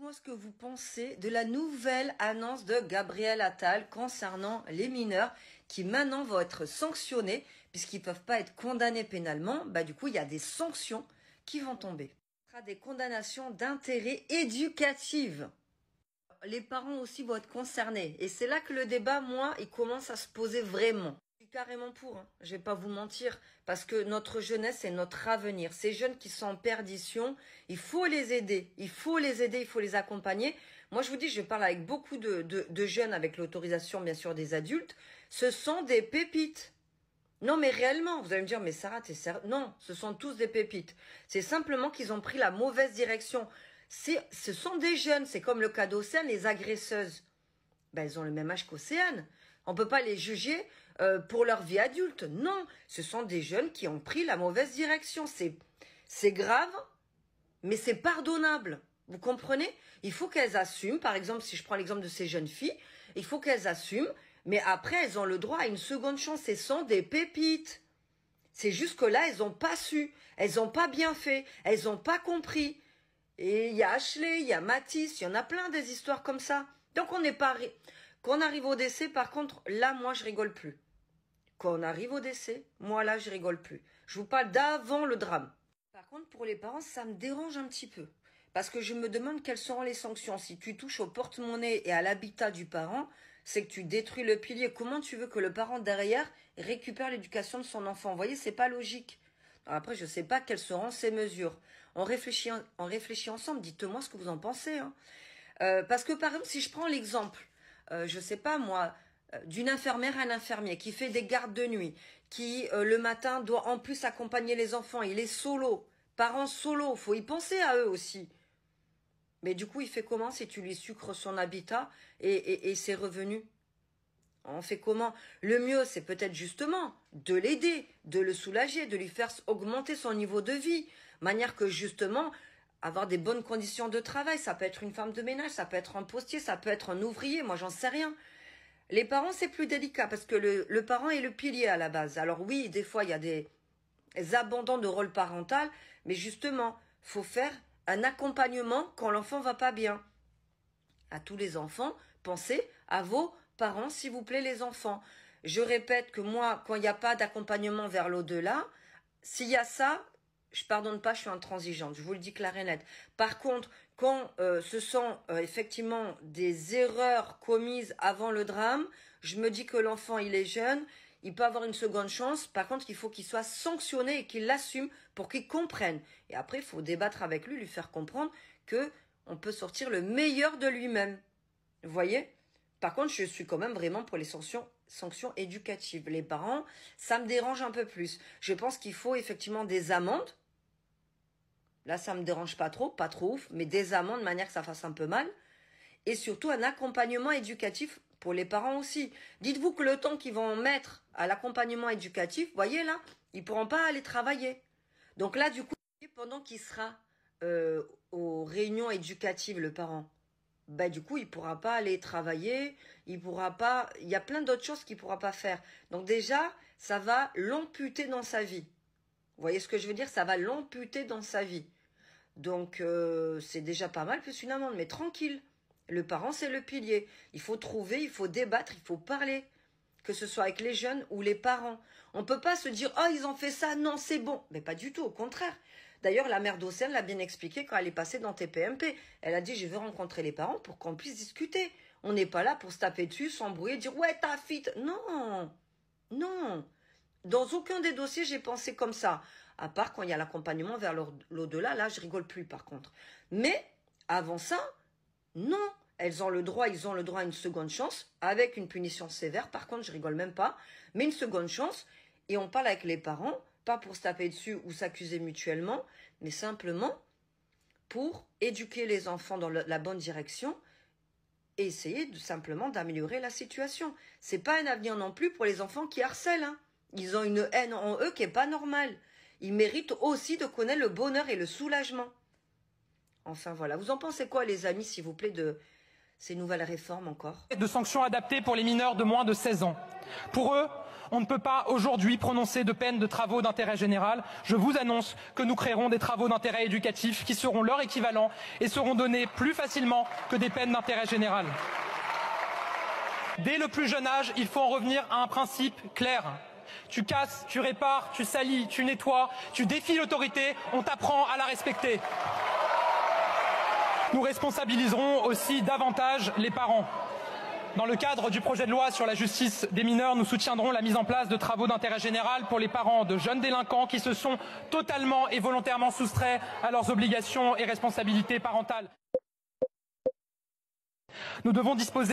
Dites-moi ce que vous pensez de la nouvelle annonce de Gabriel Attal concernant les mineurs qui maintenant vont être sanctionnés puisqu'ils ne peuvent pas être condamnés pénalement. Du coup, il y a des sanctions qui vont tomber. Il y aura des condamnations d'intérêt éducatif. Les parents aussi vont être concernés. Et c'est là que le débat, moi, il commence à se poser vraiment. Je suis carrément pour, hein. Je vais pas vous mentir, parce que notre jeunesse est notre avenir. Ces jeunes qui sont en perdition, il faut les aider, il faut les accompagner. Moi, je vous dis, je parle avec beaucoup de jeunes, avec l'autorisation, bien sûr, des adultes. Ce sont des pépites. Non, mais réellement, vous allez me dire, mais Sarah, t'es sérieux? Non, ce sont tous des pépites. C'est simplement qu'ils ont pris la mauvaise direction. Ce sont des jeunes, c'est comme le cas d'Océane, les agresseuses. Elles ont le même âge qu'Océane. On ne peut pas les juger pour leur vie adulte. Non, ce sont des jeunes qui ont pris la mauvaise direction. C'est grave, mais c'est pardonnable. Vous comprenez? Il faut qu'elles assument. Par exemple, si je prends l'exemple de ces jeunes filles, il faut qu'elles assument. Mais après, elles ont le droit à une seconde chance. Ce sont des pépites. C'est juste que là, elles n'ont pas su. Elles n'ont pas bien fait. Elles n'ont pas compris. Et il y a Ashley, il y a Mathis, il y en a plein des histoires comme ça. Donc on n'est pas... Quand on arrive au décès, par contre, là, moi, je rigole plus. Quand on arrive au décès, moi, là, je rigole plus. Je vous parle d'avant le drame. Par contre, pour les parents, ça me dérange un petit peu. Parce que je me demande quelles seront les sanctions. Si tu touches au porte-monnaie et à l'habitat du parent, c'est que tu détruis le pilier. Comment tu veux que le parent derrière récupère l'éducation de son enfant? Vous voyez, c'est pas logique. Alors après, je ne sais pas quelles seront ces mesures. On réfléchit ensemble. Dites-moi ce que vous en pensez. Hein. Parce que, par exemple, si je prends l'exemple, je ne sais pas moi, d'une infirmière à un infirmier qui fait des gardes de nuit, qui le matin doit en plus accompagner les enfants, il est solo, parents solo, faut y penser à eux aussi. Mais du coup, il fait comment si tu lui sucres son habitat et ses revenus? On fait comment? Le mieux, c'est peut-être justement de l'aider, de le soulager, de lui faire augmenter son niveau de vie, manière que justement avoir des bonnes conditions de travail. Ça peut être une femme de ménage, ça peut être un postier, ça peut être un ouvrier, moi j'en sais rien. Les parents, c'est plus délicat parce que le parent est le pilier à la base. Alors oui, des fois, il y a des abandons de rôle parental, mais justement, faut faire un accompagnement quand l'enfant va pas bien. À tous les enfants, pensez à vos parents, s'il vous plaît, les enfants. Je répète que moi, quand il n'y a pas d'accompagnement vers l'au-delà, s'il y a ça, je pardonne pas, je suis intransigeante, je vous le dis clair et net. Par contre, quand ce sont effectivement des erreurs commises avant le drame, je me dis que l'enfant, il est jeune, il peut avoir une seconde chance. Par contre, il faut qu'il soit sanctionné et qu'il l'assume pour qu'il comprenne. Et après, il faut débattre avec lui faire comprendre que on peut sortir le meilleur de lui-même. Vous voyez? Par contre, je suis quand même vraiment pour les sanctions éducatives. Les parents, ça me dérange un peu plus. Je pense qu'il faut effectivement des amendes. Là, ça me dérange pas trop ouf, mais des amendes de manière que ça fasse un peu mal. Et surtout un accompagnement éducatif pour les parents aussi. Dites-vous que le temps qu'ils vont mettre à l'accompagnement éducatif, voyez là, ils pourront pas aller travailler. Donc là, du coup, pendant qu'il sera aux réunions éducatives, le parent, du coup, il pourra pas aller travailler, il pourra pas, il y a plein d'autres choses qu'il pourra pas faire. Donc déjà, ça va l'amputer dans sa vie. Vous voyez ce que je veux dire? Ça va l'amputer dans sa vie. Donc, c'est déjà pas mal plus une amende, mais tranquille. Le parent, c'est le pilier. Il faut trouver, il faut débattre, il faut parler. Que ce soit avec les jeunes ou les parents. On ne peut pas se dire « Oh, ils ont fait ça, non, c'est bon ». Mais pas du tout, au contraire. D'ailleurs, la mère d'Océane l'a bien expliqué quand elle est passée dans TPMP. Elle a dit « Je veux rencontrer les parents pour qu'on puisse discuter. On n'est pas là pour se taper dessus, s'embrouiller, dire « Ouais, ta fille… » Non, non. Dans aucun des dossiers, j'ai pensé comme ça. À part quand il y a l'accompagnement vers l'au-delà, là, je rigole plus par contre. Mais, avant ça, non. Ils ont le droit à une seconde chance, avec une punition sévère. Par contre, je rigole même pas. Mais une seconde chance, et on parle avec les parents, pas pour se taper dessus ou s'accuser mutuellement, mais simplement pour éduquer les enfants dans la bonne direction et essayer simplement d'améliorer la situation. C'est pas un avenir non plus pour les enfants qui harcèlent, hein. Ils ont une haine en eux qui est pas normale. Ils méritent aussi de connaître le bonheur et le soulagement. Enfin voilà. Vous en pensez quoi, les amis, s'il vous plaît, de ces nouvelles réformes encore? De sanctions adaptées pour les mineurs de moins de 16 ans. Pour eux, on ne peut pas aujourd'hui prononcer de peine de travaux d'intérêt général. Je vous annonce que nous créerons des travaux d'intérêt éducatif qui seront leur équivalent et seront donnés plus facilement que des peines d'intérêt général. Dès le plus jeune âge, il faut en revenir à un principe clair. Tu casses, tu répares, tu salis, tu nettoies, tu défies l'autorité, on t'apprend à la respecter. Nous responsabiliserons aussi davantage les parents. Dans le cadre du projet de loi sur la justice des mineurs, nous soutiendrons la mise en place de travaux d'intérêt général pour les parents de jeunes délinquants qui se sont totalement et volontairement soustraits à leurs obligations et responsabilités parentales. Nous devons disposer